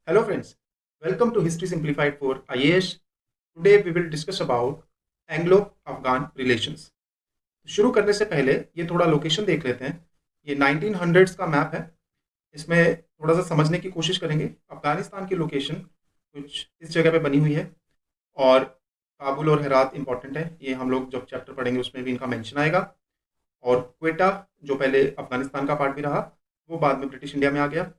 Hello friends, welcome to History Simplified for IAS. Today we will discuss about Anglo-Afghan relations. शुरू करने से पहले ये थोड़ा लोकेशन देख लेते हैं। ये 1900s का मैप है। इसमें थोड़ा सा समझने की कोशिश करेंगे। अफगानिस्तान की लोकेशन कुछ इस जगह पे बनी हुई है और काबुल और हेरात इंपॉर्टेंट है। ये हम लोग जब चैप्टर पढ़ेंगे उसमें भी इनका मेंशन आएगा। और क्वेटा जो पहले अफगानिस्तान का पार्ट भी रहा वो बाद में ब्रिटिश इंडिया में आ गया।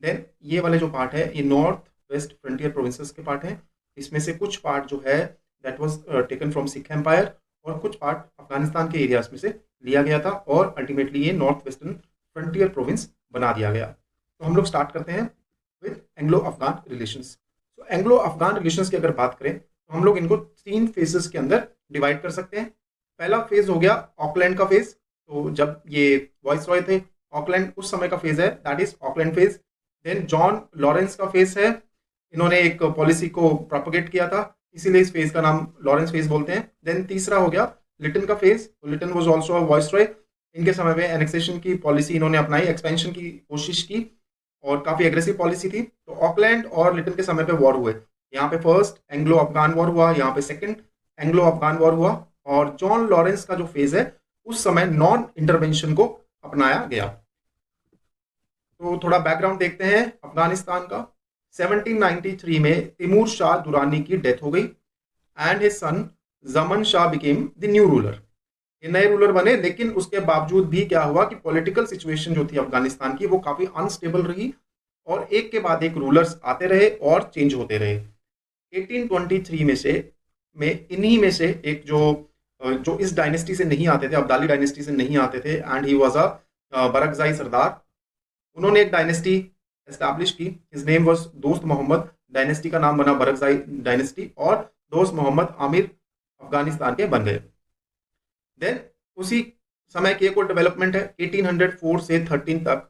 देन ये वाले जो पार्ट है ये नॉर्थ वेस्ट फ्रंटियर प्रोविंसेस के पार्ट हैं। इसमें से कुछ पार्ट जो है that was taken from Sikh empire और कुछ पार्ट अफगानिस्तान के एरियाज में से लिया गया था और अल्टीमेटली ये नॉर्थ वेस्टर्न फ्रंटियर प्रोविंस बना दिया गया। तो हम लोग स्टार्ट करते हैं विद एंग्लो अफगान रिलेशंस। तो एंग्लो अफगान रिलेशंस की अगर बात करें तो हम लोग इनको 3 फेजेस के अंदर डिवाइड कर सकते हैं। पहला फेज हो गया ऑकलैंड का फेज। तो जब ये वॉइस रॉय थे ऑकलैंड उस समय का फेज है, that is Auckland phase. Then John Lawrence का फेज है। इन्होंने एक पॉलिसी को प्रोपोगेट किया था, इसीलिए इस फेज का नाम लॉरेंस फेज बोलते हैं। देन तीसरा हो गया लिटन का फेज। तो Lytton was also a viceroy. इनके समय में एनेक्सेशन की पॉलिसी इन्होंने अपनाई, एक्सपेंशन की कोशिश की और काफी एग्रेसिव पॉलिसी थी। तो ऑकलैंड और लिटन के समय पे वॉर हुए। यहाँ पे फर्स्ट एंग्लो अफगान वॉर हुआ, यहाँ पे सेकंड एंग्लो अफगान वॉर हुआ। और जॉन लॉरेंस का जो फेज है उस समय नॉन इंटरवेंशन को अपनाया गया। तो थोड़ा बैकग्राउंड देखते हैं अफगानिस्तान का। 1793 में तिमूर शाह दुरानी की डेथ हो गई एंड हिज सन जमन Shah became the new ruler. ये नए रूलर बने, लेकिन उसके बावजूद भी क्या हुआ कि पॉलिटिकल सिचुएशन जो थी अफगानिस्तान की वो काफी अनस्टेबल रही और एक के बाद एक रूलर्स आते रहे और चेंज होते रहे। 1823 में इन्हीं में से एक जो इस डायनेस्टी से नहीं आते थे, अब्दाली डायनेस्टी से नहीं आते थे, एंड ही वाज अ बरकजाई सरदार। उन्होंने एक डायनेस्टी एस्टैब्लिश की। हिज नेम वाज दोस्त मोहम्मद। डायनेस्टी का नाम बना बरकजाई डायनेस्टी और दोस्त मोहम्मद आमिर अफगानिस्तान के बन गए। देन उसी समय की एक और डेवलपमेंट है। 1804 से 13 तक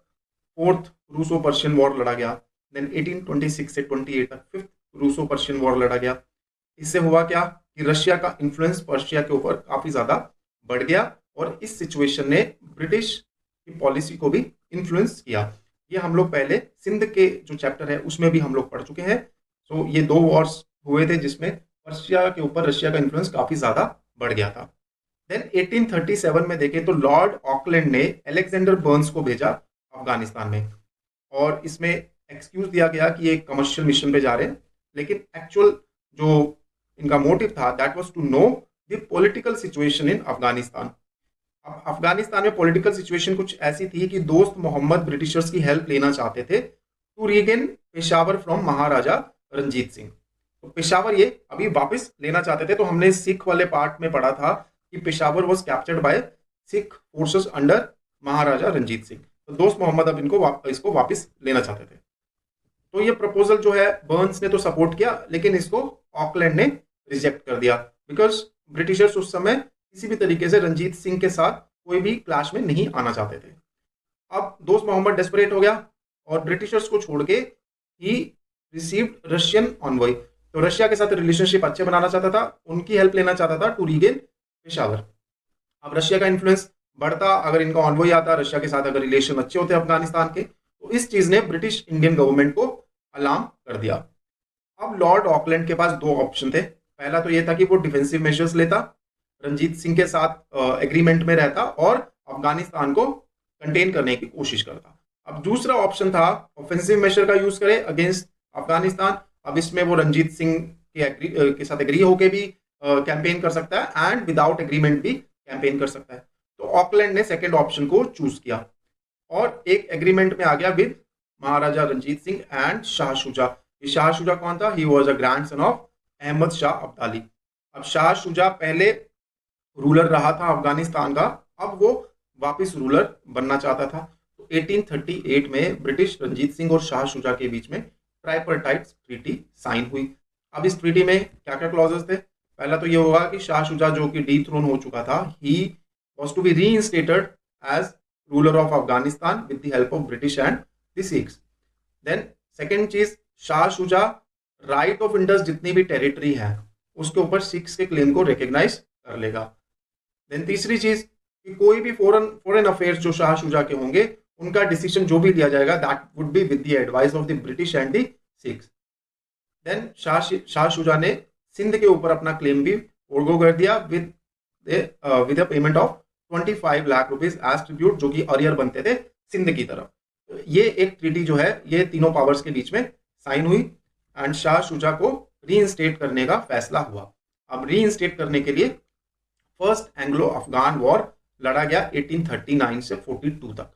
फोर्थ रूसो पर्शियन वॉर लड़ा गया। देन 1826 से 28 तक फिफ्थ रूसो पर्शियन वॉर लड़ा गया। इससे हुआ क्या कि रशिया का इन्फ्लुएंस पर्शिया के ऊपर काफी ज्यादा बढ़ गया और इस सिचुएशन ने ब्रिटिश की पॉलिसी को भी इन्फ्लुएंस किया। ये हम लोग पहले सिंध के जो चैप्टर है उसमें भी हम लोग पढ़ चुके हैं। सो ये 2 वॉर्स हुए थे जिसमें पर्शिया के ऊपर रशिया का इन्फ्लुएंस काफी ज्यादा बढ़ गया था। देन 1837 में देखें तो लॉर्ड ऑकलैंड ने अलेक्जेंडर बर्न्स को भेजा अफगानिस्तान में और इसमें एक्सक्यूज दिया गया कि ये कमर्शियल मिशन पे जा रहे हैं, लेकिन एक्चुअल जो इनका मोटिव था that was to know the political situation in Afghanistan. अब अफगानिस्तान में पॉलिटिकल सिचुएशन कुछ ऐसी थी कि दोस्त मोहम्मद ब्रिटिशर्स की हेल्प लेना चाहते थे टू रीगेन पेशावर फ्रॉम महाराजा रंजीत सिंह। तो पेशावर ये अभी वापस लेना चाहते थे। तो हमने सिख वाले पार्ट में पढ़ा था कि Peshawar was captured by Sikh forces under Maharaja Ranjit Singh. तो दोस्त मोहम्मद अब इसको वापस लेना चाहते थे। तो ये प्रपोजल जो है बर्न्स ने तो सपोर्ट किया, लेकिन इसको ऑकलैंड ने रिजेक्ट कर दिया बिकॉज ब्रिटिशर्स उस समय किसी भी तरीके से रंजीत सिंह के साथ कोई भी क्लैश में नहीं आना चाहते थे। अब दोस्त मोहम्मद डेस्परेट हो गया और ब्रिटिशर्स को छोड़ के ही रिसीव्ड रशियन ऑनवॉय। तो रशिया के साथ रिलेशनशिप अच्छे बनाना चाहता था, उनकी हेल्प लेना चाहता था टू रीगेन पेशावर। अब रशिया का इन्फ्लुएंस बढ़ता, अगर इनका ऑनवॉय आता रशिया के साथ, अगर रिलेशन अच्छे होते अफगानिस्तान के, तो इस चीज ने ब्रिटिश इंडियन गवर्नमेंट को अलार्म कर दिया। अब लॉर्ड ऑकलैंड के पास 2 ऑप्शन थे। पहला तो यह था कि वो डिफेंसिव मेजर्स लेता, रंजीत सिंह के साथ एग्रीमेंट में रहता और अफगानिस्तान को कंटेन करने की कोशिश करता। अब दूसरा ऑप्शन था ऑफेंसिव मेजर का यूज करे अगेंस्ट अफगानिस्तान। अब इसमें वो रंजीत सिंह के साथ एग्री होके भी कैंपेन कर सकता है एंड विदाउट एग्रीमेंट भी कैंपेन कर सकता है। तो ऑकलैंड ने सेकेंड ऑप्शन को चूज किया और एक एग्रीमेंट में आ गया विद महाराजा रंजीत सिंह एंड शाह शुजा। शाह शुजा कौन था? He was a grandson of Ahmad Shah Abdali. अब शाह शुजा पहले रूलर रहा था अफगानिस्तान का, अब वो वापस रूलर बनना चाहता था। तो 1838 में ब्रिटिश रंजीत सिंह और शाह शुजा के बीच में ट्राइपर्टाइट ट्रीटी साइन हुई। अब इस ट्रीटी में क्या क्या क्लॉजेस थे? पहला तो ये होगा कि शाह शुजा जो कि डीथ्रोन हो चुका था, he was to be reinstated as ruler of Afghanistan with the help of British and the Sikhs. Then second चीज, शाह शुजा राइट ऑफ इंडस जितनी भी टेरिटरी है उसके ऊपर सिख्स के क्लेम को रिकग्नाइज कर लेगा। देन तीसरी चीज कि कोई भी फॉरेन अफेयर्स जो शाह शुजा के होंगे उनका डिसीजन जो भी लिया जाएगा that would be with the advice of the British and the Sikhs. Then Shah Shuja ने सिंध के ऊपर अपना क्लेम भी फोरगो कर दिया with a payment of 25 lakh rupees as tribute, जो कि अरियर बनते थे सिंध की तरफ। तो ये एक ट्रीटी जो है ये तीनों पावर्स के बीच में साइन हुई एंड शाह शुजा को रीइंस्टेट करने का फैसला हुआ। अब रीइंस्टेट करने के लिए फर्स्ट एंग्लो अफगान वॉर लड़ा गया 1839 से 42 तक।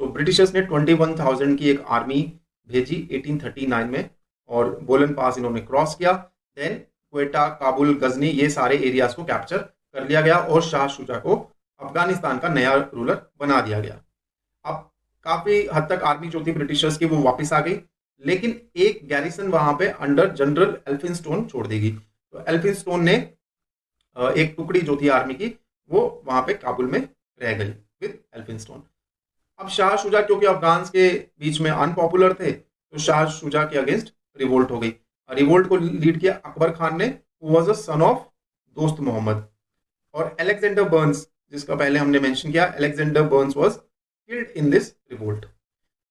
सो ब्रिटिशर्स ने 21,000 की एक आर्मी भेजी 1839 में और बोलन पास इन्होंने क्रॉस किया। देन क्वेटा, काबुल, गजनी ये सारे एरियाज को कैप्चर कर लिया गया और शाह शुजा को अफगानिस्तान का नया रूलर बना दिया गया। अब काफी हद तक आर्मी जो थी ब्रिटिशर्स की वो वापस आ गई, लेकिन एक गैरिसन वहां पे अंडर जनरल एल्फिंस्टोन छोड़ देगी। तो एल्फिंस्टोन ने एक टुकड़ी जो थी आर्मी की वो वहां पे काबुल में रह गई विद एल्फिंस्टोन। अब शाह शुजा क्योंकि अफगान के बीच में अनपॉपुलर थे तो शाह शुजा के अगेंस्ट रिवोल्ट हो गई। रिवोल्ट को लीड किया अकबर खान ने, who was a son of दोस्त मोहम्मद। और अलेक्जेंडर बर्न्स, जिसका पहले हमने मेंशन किया, Alexander Burns was killed in this revolt.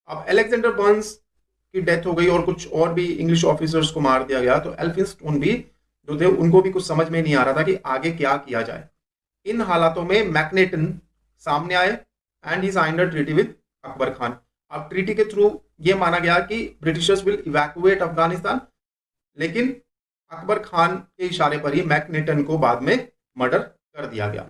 अब अलेक्जेंडर बर्न्स की डेथ हो गई और कुछ और भी इंग्लिश ऑफिसर्स को मार दिया गया। तो एल्फिंस्टोन भी जो थे उनको भी कुछ समझ में नहीं आ रहा था कि आगे क्या किया जाए। इन हालातों में मैकनेटन सामने आए and he signed a treaty with Akbar Khan. अब ट्रीटी के थ्रू ये माना गया कि ब्रिटिशर्स विल इवैक्यूएट अफगानिस्तान, लेकिन अकबर खान के इशारे पर ही मैकनेटन को बाद में मर्डर कर दिया गया।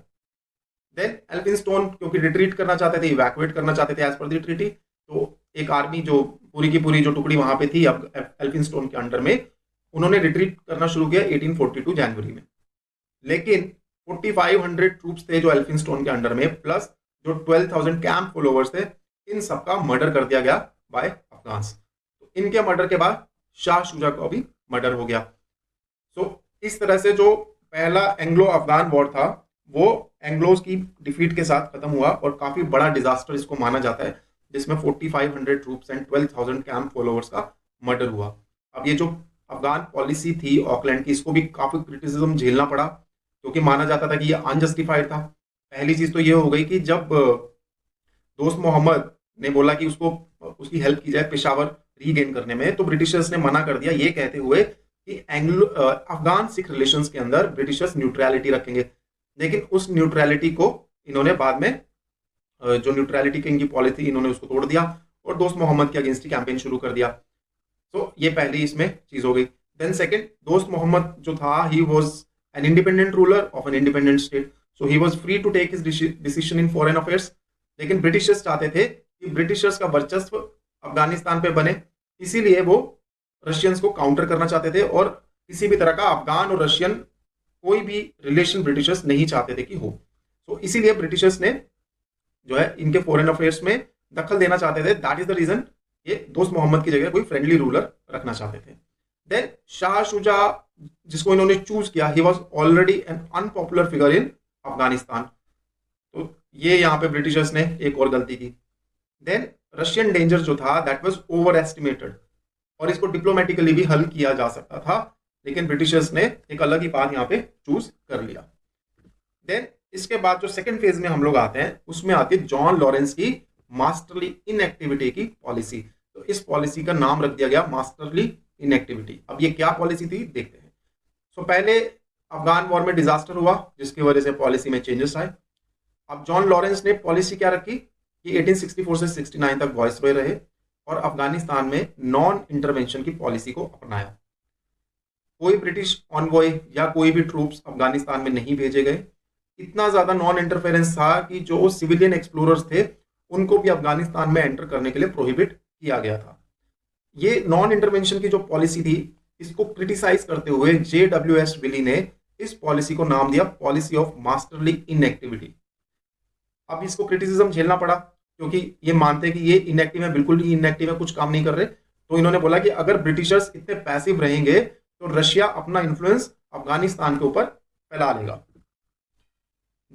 देन एल्फिंस्टोन क्योंकि रिट्रीट करना चाहते थे, इवैक्यूएट करना चाहते थे एज पर द ट्रीटी, तो एक आर्मी जो पूरी की पूरी जो टुकड़ी वहां पे थी अब एल्फिंस्टोन के अंडर में, उन्होंने रिट्रीट करना शुरू किया 1842 जनवरी में। लेकिन 4500 ट्रूप्स थे जो एल्फिंस्टोन के अंडर में, प्लस जो 12,000 कैंप फॉलोवर्स थे, इन सबका मर्डर कर दिया गया बाय अफगान्स। तो इनके मर्डर के बाद शाह शुजा को भी मर्डर हो गया। सो इस तरह से जो पहला एंग्लो अफगान वॉर था वो एंग्लोज की डिफीट के साथ खत्म हुआ और काफी बड़ा डिजास्टर इसको माना जाता है, जिसमें 4500 ट्रूप्स एंड 12,000 कैंप फॉलोवर्स का मर्डर हुआ। अब ये जो अफगान पॉलिसी थी ऑकलैंड की, इसको भी काफी क्रिटिसिज्म झेलना पड़ा क्योंकि माना जाता था कि ये अनजस्टिफाइड था। पहली चीज तो ये हो गई कि जब दोस्त मोहम्मद ने बोला कि उसको उसकी हेल्प की जाए पेशावर रीगेन करने में, तो ब्रिटिशर्स ने मना कर दिया ये कहते हुए कि एंग्लो अफगान सिख रिलेशंस के अंदर ब्रिटिशर्स न्यूट्रलिटी रखेंगे। लेकिन उस न्यूट्रलिटी को इन्होंने बाद में जो न्यूट्रलिटी की इनकी पॉलिसी इन्होंने उसको तोड़ दिया और दोस्त मोहम्मद के अगेंस्ट ही कैंपेन शुरू कर दिया। तो ये पहली इसमें चीज हो गई। देन सेकंड, दोस्त मोहम्मद जो था he was an independent ruler of an independent state, so he was free to take his decision in foreign affairs. लेकिन ब्रिटिशर्स चाहते थे कि ब्रिटिशर्स का वर्चस्व अफगानिस्तान पे बने, इसीलिए वो रशियंस को काउंटर करना चाहते थे और किसी भी तरह का अफगान और रशियन कोई भी रिलेशन ब्रिटिशर्स नहीं चाहते थे कि हो। तो इसीलिए ब्रिटिशर्स ने जो है इनके फॉरेन अफेयर्स में दखल देना चाहते थे। दैट इज द रीजन ये दोस्त मोहम्मद की जगह कोई फ्रेंडली रूलर रखना चाहते थे। देन शाह शुजा जिसको इन्होंने चूज किया, he was already an unpopular figure in Afghanistan, तो ये यहाँ पे ब्रिटिशर्स ने एक और गलती की। देन रशियन डेंजर जो था दैट वाज ओवर एस्टिमेटेड और इसको डिप्लोमेटिकली भी हल किया जा सकता था, लेकिन ब्रिटिशर्स ने एक अलग ही पाथ यहाँ पे चूज कर लिया। देन इसके बाद जो सेकंड फेज में हम लोग आते हैं उसमें आती है जॉन लॉरेंस की मास्टरली इनएक्टिविटी की पॉलिसी। तो इस पॉलिसी का नाम रख दिया गया मास्टरली इनएक्टिविटी। अब ये क्या पॉलिसी थी देखते हैं। सो पहले अफगान वॉर में डिजास्टर हुआ जिसकी वजह से पॉलिसी में चेंजेस आए। अब जॉन लॉरेंस ने पॉलिसी क्या रखी कि 1864 से 69 तक वॉइसरॉय रहे और अफगानिस्तान में नॉन इंटरवेंशन की पॉलिसी को अपनाया। कोई ब्रिटिश ऑनवॉय या कोई भी ट्रूप्स अफगानिस्तान में नहीं भेजे गए। इतना ज्यादा नॉन इंटरफेरेंस था कि जो सिविलियन एक्सप्लोरर्स थे उनको भी अफगानिस्तान में एंटर करने के लिए प्रोहिबिट किया गया था। ये नॉन इंटरवेंशन की जो पॉलिसी थी इसको क्रिटिसाइज करते हुए JWS विली ने इस पॉलिसी को नाम दिया पॉलिसी ऑफ मास्टरली इनएक्टिविटी। अब इसको क्रिटिसिज्म झेलना पड़ा क्योंकि ये मानते कि ये इनएक्टिव है, बिल्कुल ही इनएक्टिव है, कुछ काम नहीं कर रहे। तो इन्होंने बोला कि अगर ब्रिटिशर्स इतने पैसिव रहेंगे तो रशिया अपना इन्फ्लुएंस अफगानिस्तान के ऊपर फैला लेगा।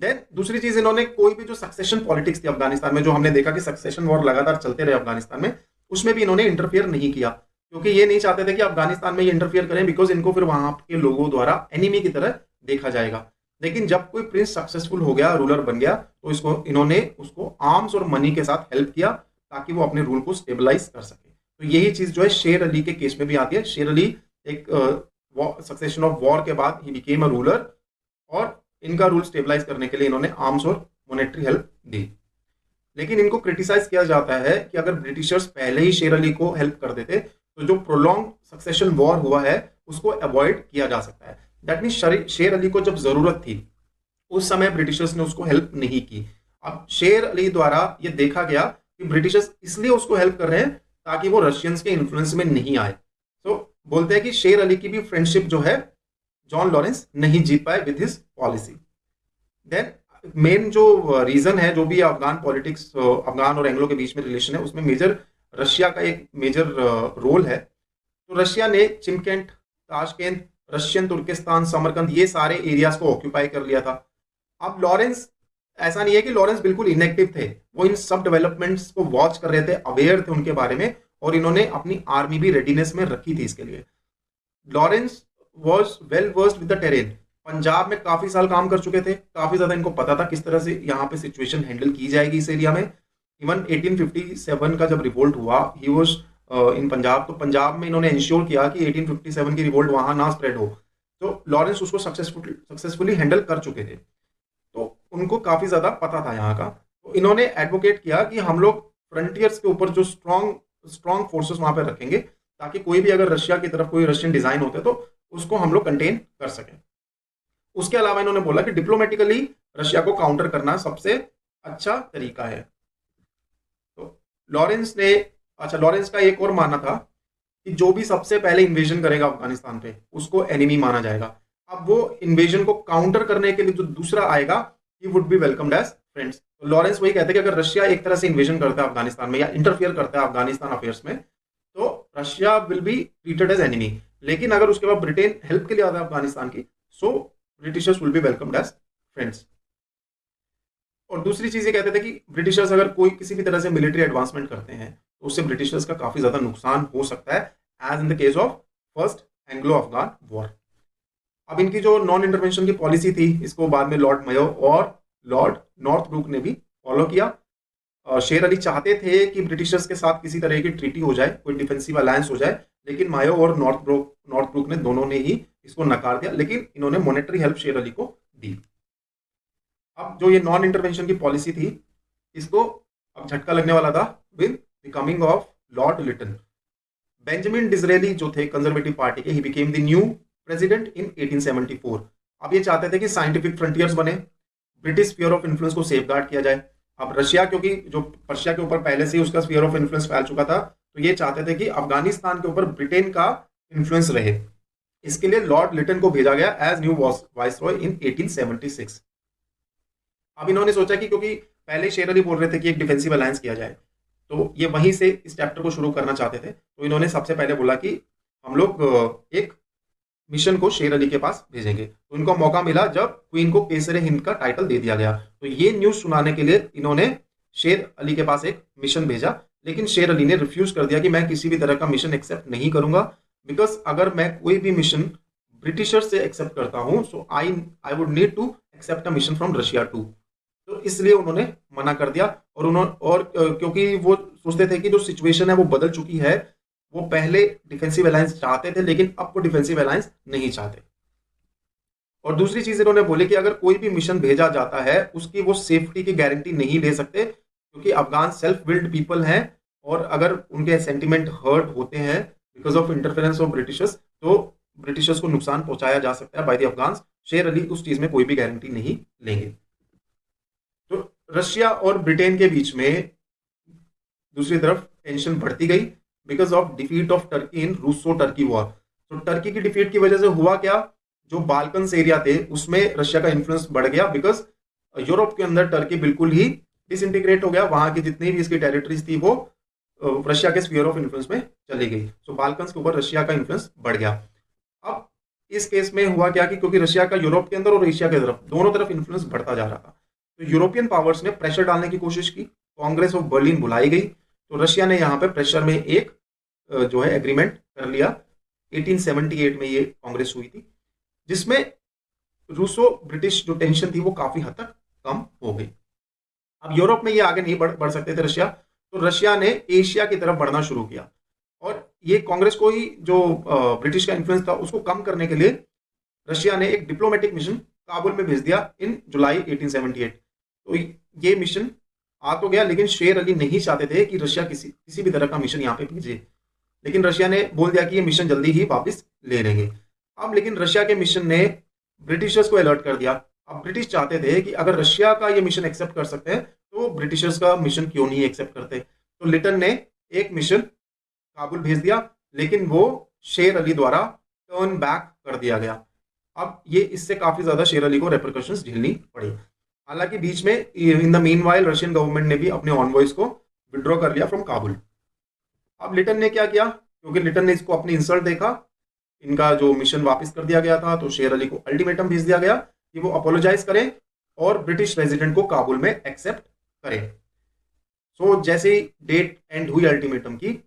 देन दूसरी चीज, इन्होंने कोई भी जो सक्सेशन पॉलिटिक्स थी अफगानिस्तान में, जो हमने देखा कि सक्सेशन वॉर लगातार चलते रहे अफगानिस्तान में, उसमें भी इन्होंने इंटरफियर नहीं किया क्योंकि ये नहीं चाहते थे कि अफगानिस्तान में ये इंटरफियर करें, बिकॉज इनको फिर वहां के लोगों द्वारा एनिमी की तरह देखा जाएगा। लेकिन जब कोई प्रिंस सक्सेसफुल हो गया, रूलर बन गया, तो इसको इन्होंने उसको आर्म्स और मनी के साथ हेल्प किया ताकि वो अपने रूल को स्टेबलाइज कर सके। तो यही चीज जो है शेर अली के केस में भी आती है। शेर अली एक सक्सेशन ऑफ वॉर के बाद ही बिकेम अ रूलर, और इनका रूल स्टेबलाइज करने के लिए इन्होंने आर्म्स और मॉनेटरी हेल्प दी। लेकिन इनको क्रिटिसाइज किया जाता है कि अगर ब्रिटिशर्स पहले ही शेर अली को हेल्प कर देते तो जो प्रोलॉन्ग सक्सेशन वॉर हुआ है उसको अवॉइड किया जा सकता है। दैट मीन शेर अली को जब जरूरत थी उस समय ब्रिटिशर्स ने उसको हेल्प नहीं की। अब शेर अली द्वारा ये देखा गया कि ब्रिटिशर्स इसलिए उसको हेल्प कर रहे हैं ताकि वो रशियंस के इन्फ्लुएंस में नहीं आए। तो बोलते हैं कि शेर अली की भी फ्रेंडशिप जो है जॉन लॉरेंस नहीं जीत पाए with his policy. Then main जो रीजन है, जो भी अफगान पॉलिटिक्स, अफगान और एंग्लो के बीच में रिलेशन है, उसमें मेजर रशिया का एक मेजर रोल है। तो रशिया ने चिमकेंट, ताशकेंत, रशियन तुर्किस्तान, समरकंद, ये सारे एरियाज को ऑक्यूपाई कर लिया था। अब लॉरेंस, ऐसा नहीं है कि लॉरेंस बिल्कुल इनएक्टिव थे, वो इन सब डेवलपमेंट्स को वॉच कर रहे थे, अवेयर थे उनके बारे में, और इन्होंने अपनी आर्मी भी रेडीनेस में रखी थी इसके लिए। Lawrence was well versed with the terrain. Punjab में काफी साल काम कर चुके थे, काफी ज्यादा इनको पता था किस तरह से यहाँ पे सिचुएशन हैंडल की जाएगी इस एरिया में। इवन 1857 का जब रिवोल्ट हुआ, ही वॉज इन पंजाब, तो पंजाब में इन्होंने इंश्योर किया कि 1857 की रिवोल्ट वहां ना स्प्रेड हो। तो लॉरेंस उसको सक्सेसफुली हैंडल कर चुके थे, तो उनको काफी ज्यादा पता था यहाँ का। तो इन्होंने एडवोकेट किया कि हम लोग फ्रंटियर्स के ऊपर जो स्ट्रॉन्ग फोर्सेस वहां पे रखेंगे, ताकि कोई भी अगर रशिया की तरफ कोई रशियन डिजाइन होते तो उसको हम लोग कंटेन कर सकें। उसके अलावा इन्होंने बोला कि डिप्लोमेटिकली रशिया को काउंटर करना सबसे अच्छा तरीका है। तो लॉरेंस का एक और मानना था कि जो भी सबसे पहले इन्वेजन करेगा अफगानिस्तान पे उसको एनिमी माना जाएगा। अब वो इन्वेजन को काउंटर करने के लिए जो दूसरा आएगा, he would be welcomed as friends. तो लॉरेंस वही कहते हैं कि अगर रशिया एक तरह से इन्वेजन करता है अफगानिस्तान में या इंटरफियर करता है अफगानिस्तान अफेयर्स में, तो Russia will be treated as enemy. लेकिन अगर उसके बाद ब्रिटेन हेल्प के लिए आता है अफगानिस्तान की, so Britishers will be welcomed as friends. और दूसरी चीज ये कहते थे कि ब्रिटिशर्स अगर कोई किसी भी तरह से मिलिट्री एडवांसमेंट करते हैं तो उससे ब्रिटिशर्स का काफी ज्यादा नुकसान हो सकता है, as in the case of first Anglo Afghan war. अब इनकी जो नॉन इंटरवेंशन की पॉलिसी थी, इसको बाद में लॉर्ड मयो और लॉर्ड नॉर्थब्रुक ने भी फॉलो किया। शेर अली चाहते थे कि ब्रिटिशर्स के साथ किसी तरह की ट्रीटी हो जाए, कोई डिफेंसिव अलायंस हो जाए, लेकिन मायो और नॉर्थब्रुक ने दोनों ने ही इसको नकार दिया, लेकिन इन्होंने मॉनेटरी हेल्प शेर अली को दी। अब जो ये नॉन इंटरवेंशन की पॉलिसी थी, इसको अब झटका लगने वाला था with the coming of Lord Lytton. Benjamin Disraeli जो थे कंजर्वेटिव पार्टी के, he became the new president in 1874। अब ये चाहते थे कि साइंटिफिक फ्रंटियर्स बने, ब्रिटिश स्फीयर ऑफ इन्फ्लुएंस को सेफगार्ड किया जाए। अब रशिया, क्योंकि जो पर्शिया के ऊपर पहले से ही उसका स्फीयर ऑफ इन्फ्लुएंस फैल चुका था, तो ये चाहते थे कि अफगानिस्तान के ऊपर ब्रिटेन का इन्फ्लुएंस रहे। इसके लिए लॉर्ड लिटन को भेजा गया एज न्यू वाइसरॉय इन 1876। अब इन्होंने सोचा कि क्योंकि पहले शेर अली बोल रहे थे कि एक डिफेंसिव अलायंस किया जाए, तो ये वहीं से इस चैप्टर को शुरू करना चाहते थे। तो इन्होंने सबसे पहले बोला कि हम लोग एक मिशन को शेर अली के पास भेजेंगे। तो इनको मौका मिला जब क्वीन को केसरे हिंद का टाइटल दे दिया गया, तो ये न्यूज सुनाने के लिए इन्होंने शेर अली के पास एक मिशन भेजा। लेकिन शेर अली ने रिफ्यूज कर दिया कि मैं किसी भी तरह का मिशन एक्सेप्ट नहीं करूंगा, बिकॉज अगर मैं कोई भी मिशन ब्रिटिशर से एक्सेप्ट करता हूं, so I would need to accept a mission from Russia too. तो इसलिए उन्होंने मना कर दिया। और क्योंकि वो सोचते थे कि जो सिचुएशन है वो बदल चुकी है, वो पहले डिफेंसिव अलायंस चाहते थे लेकिन अब वो डिफेंसिव अलायंस नहीं चाहते। और दूसरी चीज इन्होंने बोली कि अगर कोई भी मिशन भेजा जाता है उसकी वो सेफ्टी की गारंटी नहीं ले सकते, क्योंकि अफगान सेल्फ विल्ड पीपल हैं, और अगर उनके सेंटिमेंट हर्ट होते हैं because of interference of Britishers, तो ब्रिटिशर्स को नुकसान पहुंचाया जा सकता है बाय द अफगान्स। शेर अली उस चीज में कोई भी गारंटी नहीं लेंगे। तो रशिया और ब्रिटेन के बीच में दूसरी तरफ टेंशन बढ़ती गई because of defeat of Turkey in Russo Turkey war. तो टर्की की डिफीट की वजह से हुआ क्या, जो बाल्कन्स एरिया थे उसमें रशिया का इन्फ्लुएंस बढ़ गया, बिकॉज यूरोप के अंदर टर्की बिल्कुल ही डिसइंटीग्रेट हो गया। वहां की जितनी भी इसकी टेरिटरीज थी वो रशिया के स्फीयर ऑफ इन्फ्लुएंस में चली गई। सो बाल्कन्स के ऊपर रशिया का इन्फ्लुएंस बढ़ गया। अब इस केस में हुआ क्या कि क्योंकि रशिया का यूरोप के अंदर और एशिया की तरफ दोनों तरफ इन्फ्लुएंस बढ़ता जा रहा था, तो यूरोपियन पावर्स ने प्रेशर डालने की कोशिश की। कांग्रेस ऑफ बर्लिन बुलाई गई, तो रशिया ने यहाँ पे प्रेशर में एक जो है एग्रीमेंट कर लिया। 1878 में ये कांग्रेस हुई थी, जिसमें रूसो ब्रिटिश जो टेंशन थी वो काफी हद तक कम हो गई। अब यूरोप में ये आगे नहीं बढ़ सकते थे रशिया, तो रशिया ने एशिया की तरफ बढ़ना शुरू किया। ये कांग्रेस को ही जो ब्रिटिश का इन्फ्लुएंस था उसको कम करने के लिए रशिया ने एक डिप्लोमेटिक मिशन काबुल में भेज दिया इन जुलाई 1878। तो ये मिशन आ तो गया, लेकिन शेर अली नहीं चाहते थे कि रशिया किसी किसी भी तरह का मिशन यहाँ पे भेजे। लेकिन रशिया ने बोल दिया कि ये मिशन जल्दी ही वापस ले लेंगे। अब लेकिन रशिया के मिशन ने ब्रिटिशर्स को अलर्ट कर दिया। अब ब्रिटिश चाहते थे कि अगर रशिया का ये मिशन एक्सेप्ट कर सकते हैं तो ब्रिटिशर्स का मिशन क्यों नहीं एक्सेप्ट करते। तो लिटन ने एक मिशन काबुल भेज दिया, लेकिन वो शेर अली द्वारा टर्न बैक कर दिया गया। अब ये इससे काफी ज्यादा शेर अली को रेपरकशंस झेलनी पड़ी। हालांकि बीच में in the meanwhile Russian government ने भी अपने ऑनवॉइस को विड्रॉ कर लिया फ्रॉम काबुल। अब लिटन ने क्या किया, क्योंकि लिटन ने इसको अपनी इंसल्ट देखा, इनका जो मिशन वापस कर दिया गया था, तो शेर अली को अल्टीमेटम भेज दिया गया कि वो अपोलोजाइज करें और ब्रिटिश रेजिडेंट को काबुल में एक्सेप्ट करें। सो जैसे ही डेट एंड हुई अल्टीमेटम की,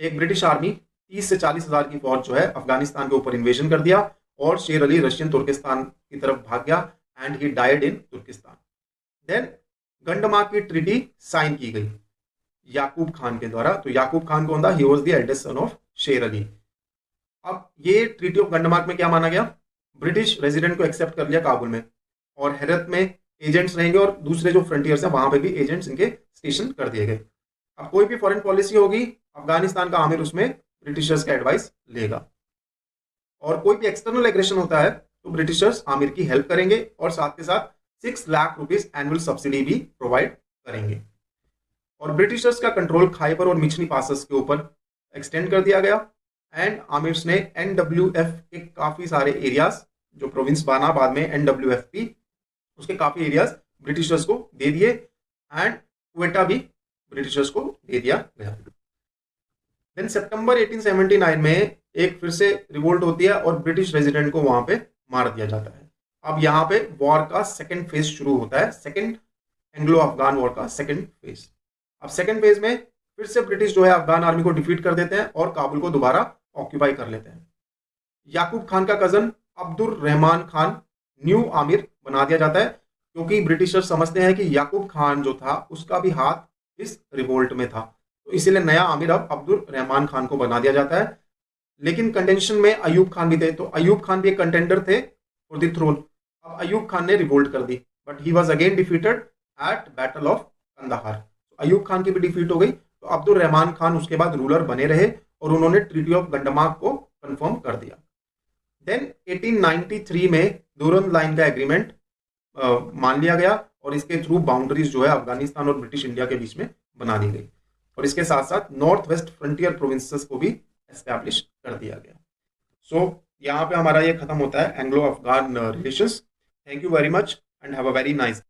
एक ब्रिटिश आर्मी 30 से 40 हजार की फौज जो है अफगानिस्तान के ऊपर इन्वेजन कर दिया और शेर अली रशियन तुर्किस्तान की तरफ भाग गया and he died in Turkestan. Then Gandamak की ट्रीटी साइन की गई याकूब खान के द्वारा। तो याकूब खान कौन था? He was the eldest son of शेर अली। अब ये ट्रीटी ऑफ गंडमार्क में क्या माना गया? ब्रिटिश रेजिडेंट को एक्सेप्ट कर लिया काबुल में, और हेरत में एजेंट्स रहेंगे और दूसरे जो फ्रंटियर्स हैं वहां पे भी एजेंट्स इनके स्टेशन कर दिए गए। अब कोई भी फॉरेन पॉलिसी होगी, अफगानिस्तान का आमिर उसमें ब्रिटिशर्स का एडवाइस लेगा, और कोई भी एक्सटर्नल एग्रेशन होता है तो ब्रिटिशर्स आमिर की हेल्प करेंगे और साथ के साथ 6 लाख रुपीस एनुअल सब्सिडी भी प्रोवाइड करेंगे। और ब्रिटिशर्स का कंट्रोल खाइबर और मिचनी पासेस के ऊपर एक्सटेंड कर दिया गया एंड आमिर्स ने NWF के काफी सारे एरियाज, जो प्रोविंस बना बाद में NWFP, उसके काफी एरियाज ब्रिटिशर्स को दे दिए एंड क्वेटा भी ब्रिटिशर्स को दे दिया गया। देन सितंबर 1879 में एक फिर से रिवोल्ट होती है और ब्रिटिश रेजिडेंट को वहां पे मार दिया जाता है। अब यहाँ पे वॉर का सेकंड फेज शुरू होता है, सेकंड एंग्लो अफगान वॉर का सेकंड फेज। अब सेकंड फेज में फिर से ब्रिटिश जो है अफगान आर्मी को डिफीट कर देते हैं और काबुल को दोबारा ऑक्यूपाई कर लेते हैं। याकूब खान का कजन अब्दुल रहमान खान न्यू आमिर बना दिया जाता है, क्योंकि ब्रिटिशर्स समझते हैं कि याकूब खान जो था उसका भी हाथ इस रिवोल्ट में था, तो इसीलिए नया आमिर अब अब्दुल रहमान खान को बना दिया जाता है। लेकिन कंटेंशन में अयूब खान भी थे, तो अयूब खान भी एक कंटेंडर थे फॉर द थ्रोन। अब अयूब खान ने रिवोल्ट कर दी, but he was again defeated at battle of Kandahar. Ayub Khan की भी डिफीट हो गई, तो अब्दुल रहमान खान उसके बाद रूलर बने रहे और उन्होंने ट्रीटी ऑफ गंडमार्क को कंफर्म कर दिया। देन 1893 में दुरंद लाइन का एग्रीमेंट मान लिया गया और इसके थ्रू बाउंड्रीज जो है अफगानिस्तान और ब्रिटिश इंडिया के बीच में बना दी गई, और इसके साथ साथ नॉर्थ वेस्ट फ्रंटियर प्रोविंसेस को भी एस्टैब्लिश कर दिया गया। सो यहाँ पे हमारा ये खत्म होता है Anglo Afghan relations. Thank you very much and have a very nice